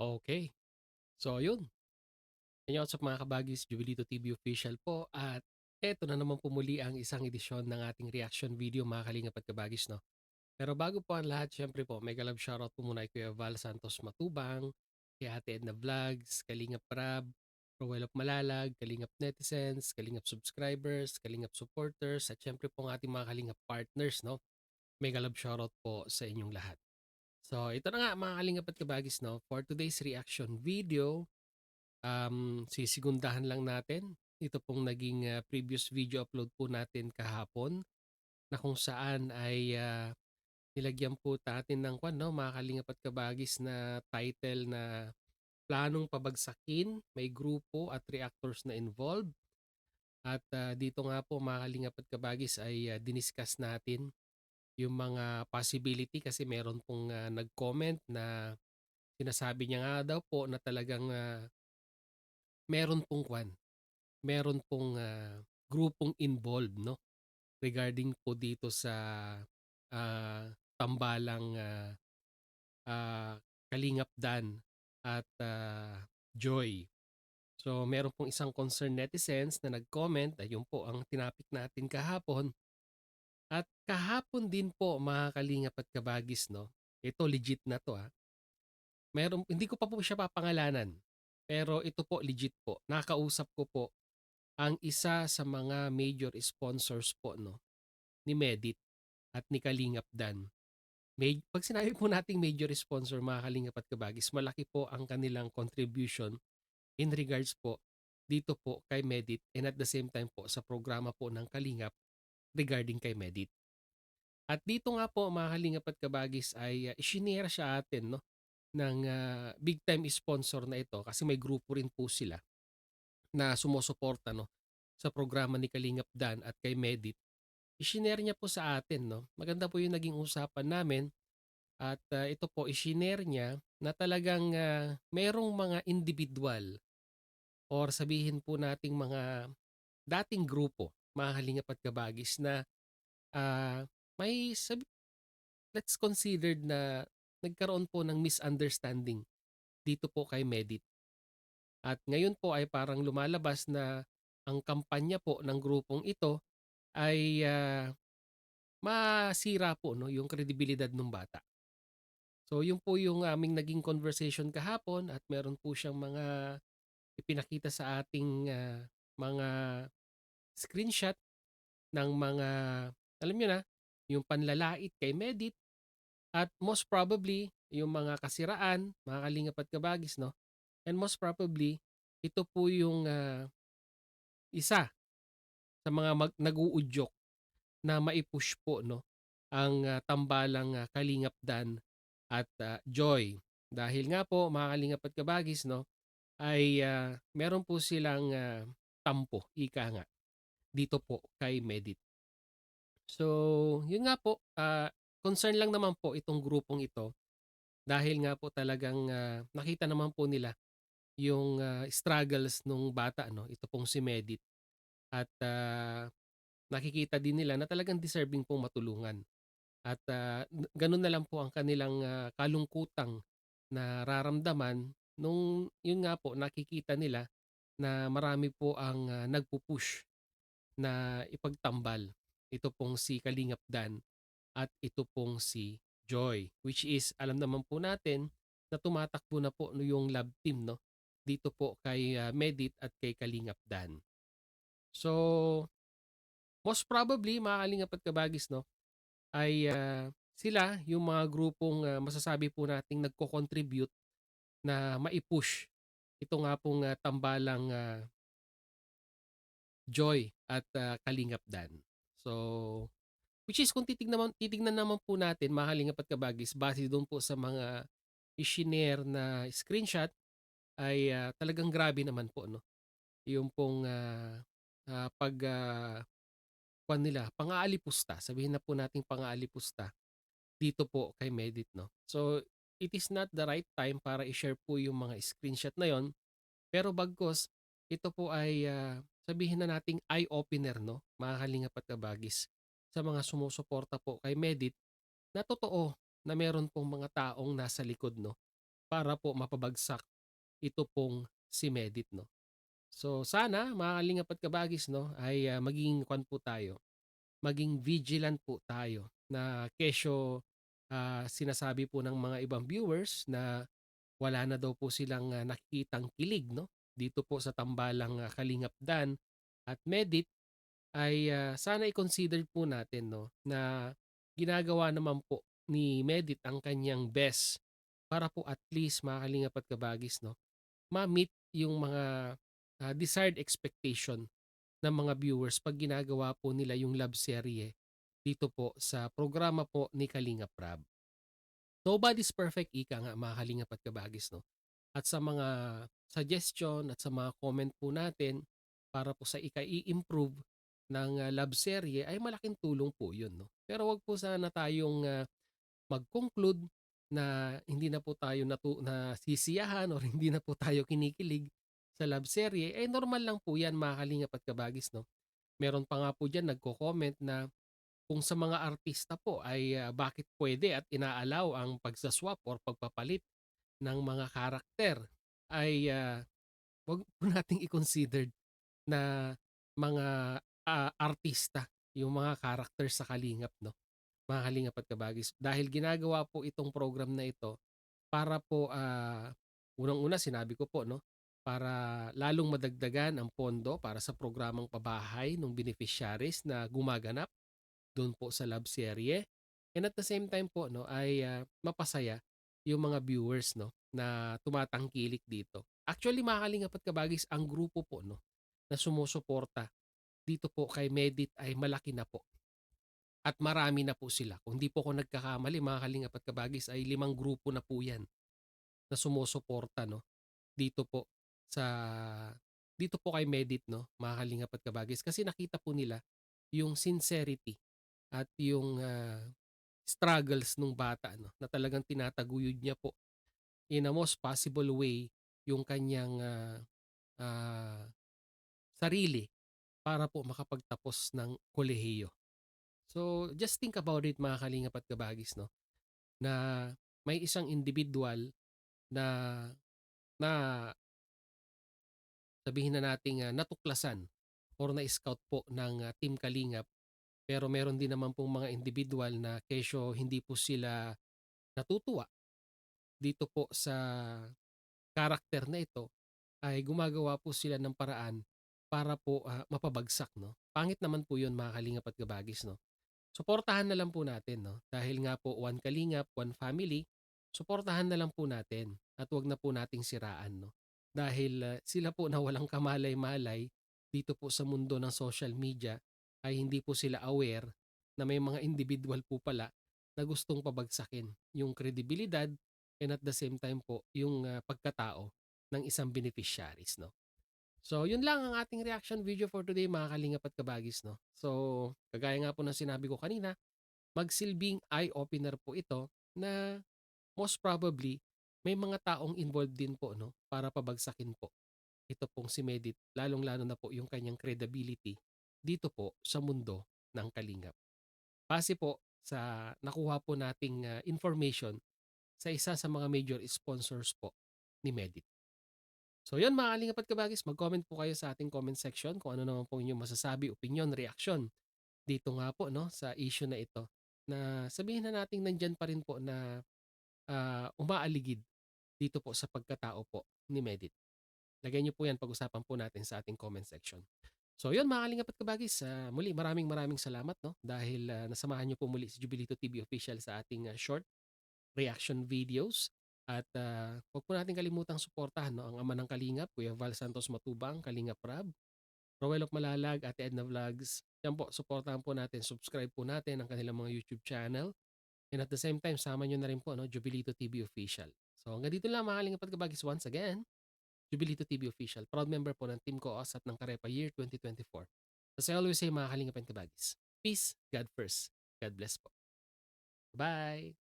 Okay. So yun, yan what's up mga kabagis, Jubilito TV official po at eto na naman po muli ang isang edisyon ng ating reaction video mga kalingap at kabagis 'no. Pero bago po ang lahat siyempre po mega love shoutout po muna kay Kuya Val Santos Matubang, kay Ate Edna Vlogs, Kalingap Rab, Rowell of Malalag, Kalingap Netizens, Kalingap Subscribers, Kalingap Supporters at siyempre po ang ating mga Kalingap partners 'no. Mega love shoutout po sa inyong lahat. So ito na nga mga Kalingap at kabagis 'no, for today's reaction video. Sisigundahan lang natin. Ito pong naging, previous video upload po natin kahapon na kung saan ay, nilagyan po natin ng 'no, mga kalingap at kabagis na title na "Planong Pabagsakin, May Grupo at Reactors na Involved." At, dito nga po mga kalingap at kabagis ay, diniscuss natin yung mga possibility kasi meron pong, nag-comment na sinasabi niya nga daw po na talagang, meron pong meron pong, grupong involved 'no, regarding po dito sa, tambalang, Kalingap Dan at, Joy. So meron pong isang concerned netizens na nag-comment, ayun po ang tinapik natin kahapon. At kahapon din po mga kalingap at kabagis 'no, ito legit na 'to, hindi ko pa po siya papangalanan, pero ito po legit po, nakausap ko po ang isa sa mga major sponsors po 'no, ni Medit at ni Kalingap Dan. 'Pag sinabi po nating major sponsor mga Kalingap at Kabagis, malaki po ang kanilang contribution in regards po dito po kay Medit and at the same time po sa programa po ng Kalingap regarding kay Medit. At dito nga po mga Kalingap at Kabagis ay, isinare siya atin 'no, ng, big time sponsor na ito kasi may grupo rin po sila na sumusuporta 'no, sa programa ni Kalingap Dan at kay Medit. Isinare niya po sa atin 'no, maganda po yung naging usapan namin at, ito po isinare niya na talagang, merong mga individual or sabihin po nating mga dating grupo, mga Kalingap at Kabagis na, may let's considered na nagkaroon po ng misunderstanding dito po kay Medit. At ngayon po ay parang lumalabas na ang kampanya po ng grupong ito ay, masira po 'no, yung kredibilidad nung bata. So yun po yung aming naging conversation kahapon at meron po siyang mga ipinakita sa ating, mga screenshot ng mga alam niyo na, yung panlalait kay Medit at most probably yung mga kasiraan, mga kalingap at kabagis 'no, and most probably ito po yung, isa sa mga nag-uudyok na mai-push po 'no, ang, tambalang, Kalingap Dan at, Joy. Dahil nga po mga kalingap at kabagis 'no, ay, meron po silang, tampo, ika nga, dito po kay Medit. So, yun nga po, concern lang naman po itong grupong ito dahil nga po talagang, nakita naman po nila yung, struggles nung bata 'no, ito pong si Medit at, nakikita din nila na talagang deserving pong matulungan at, gano'n na lang po ang kanilang, kalungkutang nararamdaman nung yun nga po nakikita nila na marami po ang, nagpu-push na ipagtambal ito pong si Kalingap Dan at ito pong si Joy. Which is alam naman po natin na tumatakbo na po no yung love team 'no, dito po kay, Medit at kay Kalingap Dan. So, most probably mga Kalingap at Kabagis 'no, ay, sila yung mga grupong, masasabi po nating nagko-contribute na mai-push ito nga pong, tambalang, Joy at, Kalingap Dan. So, which is kung titignan naman po natin mga Kalingap at Kabagis base dun po sa mga ishinare na screenshot ay, talagang grabe naman po 'no, yung pong, pag, kuwan nila pang-aalipusta, sabihin na po nating pang-aalipusta dito po kay Medit 'no. So, it is not the right time para i-share po yung mga screenshot na yon, pero bagkus ito po ay, sabihin na nating eye-opener 'no, mga Kalingap at Kabagis, sa mga sumusuporta po kay Medit na totoo na meron pong mga taong nasa likod 'no, para po mapabagsak ito pong si Medit 'no. So sana mga kalingap at kabagis 'no ay, maging kuwan po tayo, maging vigilant po tayo na kesyo, sinasabi po ng mga ibang viewers na wala na daw po silang, nakikitang kilig 'no, dito po sa tambalang, Kalingap Dan at Medit ay, sana i-consider po natin 'no, na ginagawa naman po ni Medit ang kanyang best para po at least mga kalingap at kabagis 'no, ma-meet yung mga, desired expectation ng mga viewers 'pag ginagawa po nila yung love serye dito po sa programa po ni Kalingap Rab. Nobody's perfect ika nga mga kalingap at kabagis 'no, at sa mga suggestion at sa mga comment po natin para po sa ikai-improve ng, love serye ay malaking tulong po 'yun 'no. Pero 'wag po sana tayong, mag-conclude na hindi na po tayo nasisiyahan or hindi na po tayo kinikilig sa love serye, eh, normal lang po 'yan mga kalingap at kabagis 'no. Meron pa nga po diyan nagko-comment na kung sa mga artista po ay, bakit puwede at ina-allow ang pagsa-swap or pagpapalit ng mga karakter ay, 'wag po nating i-considered na mga, artista yung mga character sa Kalingap 'no, mga Kalingap at Kabagis. Dahil ginagawa po itong program na ito para po, unang-una sinabi ko po 'no, para lalong madagdagan ang pondo para sa programang pabahay ng beneficiaries na gumaganap dun po sa love serye. And at the same time po 'no, ay, mapasaya yung mga viewers 'no, na tumatangkilik dito. Actually mga Kalingap at Kabagis, ang grupo po 'no, na sumusuporta dito po kay Medit ay malaki na po at marami na po sila. Kung di po ako nagkakamali mga Kalingap at Kabagis ay 5 grupo na po 'yan na sumusuporta 'no, dito po sa dito po kay Medit 'no, mga Kalingap at Kabagis. Kasi nakita po nila yung sincerity at yung, struggles nung bata 'no, na talagang tinataguyod niya po in a most possible way yung kanyang, ah, sarili para po makapagtapos ng kolehiyo. So, just think about it mga kalingap at kabagis 'no, na may isang individual na na sabihin na nating, natuklasan or na-scout po ng, Team Kalingap. Pero meron din naman pong mga individual na kesyo hindi po sila natutuwa dito po sa karakter na ito, ay gumagawa po sila ng paraan para po, mapabagsak 'no. Pangit naman po 'yun mga kalingap at kabagis 'no. Suportahan na lang po natin 'no, dahil nga po one kalingap, one family, suportahan na lang po natin at 'wag na po nating siraan 'no. Dahil, sila po na walang kamalay-malay dito po sa mundo ng social media ay hindi po sila aware na may mga individual po pala na gustong pabagsakin yung kredibilidad and at the same time po yung, pagkatao ng isang beneficiaries 'no. So, yun lang ang ating reaction video for today mga kalingap at kabagis 'no. So, kagaya nga po ng sinabi ko kanina, magsilbing eye-opener po ito na most probably may mga taong involved din po 'no, para pabagsakin po ito pong si Medit, lalong-lalo na po yung kanyang credibility dito po sa mundo ng kalingap. Base po sa nakuha po nating, information sa isa sa mga major sponsors po ni Medit. So yun mga kalingap at kabagis, mag-comment po kayo sa ating comment section kung ano naman po inyong masasabi, opinion, reaksyon dito nga po 'no, sa issue na ito, na sabihin na nating nandiyan pa rin po na, umaaligid dito po sa pagkatao po ni Medit. Lagay niyo po yan, pag-usapan po natin sa ating comment section. So yun mga kalingap at kabagis, muli maraming maraming salamat 'no, dahil, nasamahan niyo po muli si Jubilito TV Official sa ating, short reaction videos. At, 'wag po natin kalimutang suportahan 'no, ang ama ng Kalingap, Kuya Val Santos Matubang, Kalingap Rab, Roel of Malalag, Ate Edna Vlogs. Yan po, suportahan po natin, subscribe po natin ang kanilang mga YouTube channel. And at the same time, sama niyo na rin po 'no, Jubilito TV Official. So hanggang dito lang mga Kalingap at Kabagis, once again, Jubilito TV Official, proud member po ng Team Ko-os at ng Karepa Year 2024. As I always say mga Kalingap and Kabagis, peace, God first. God bless po. Bye!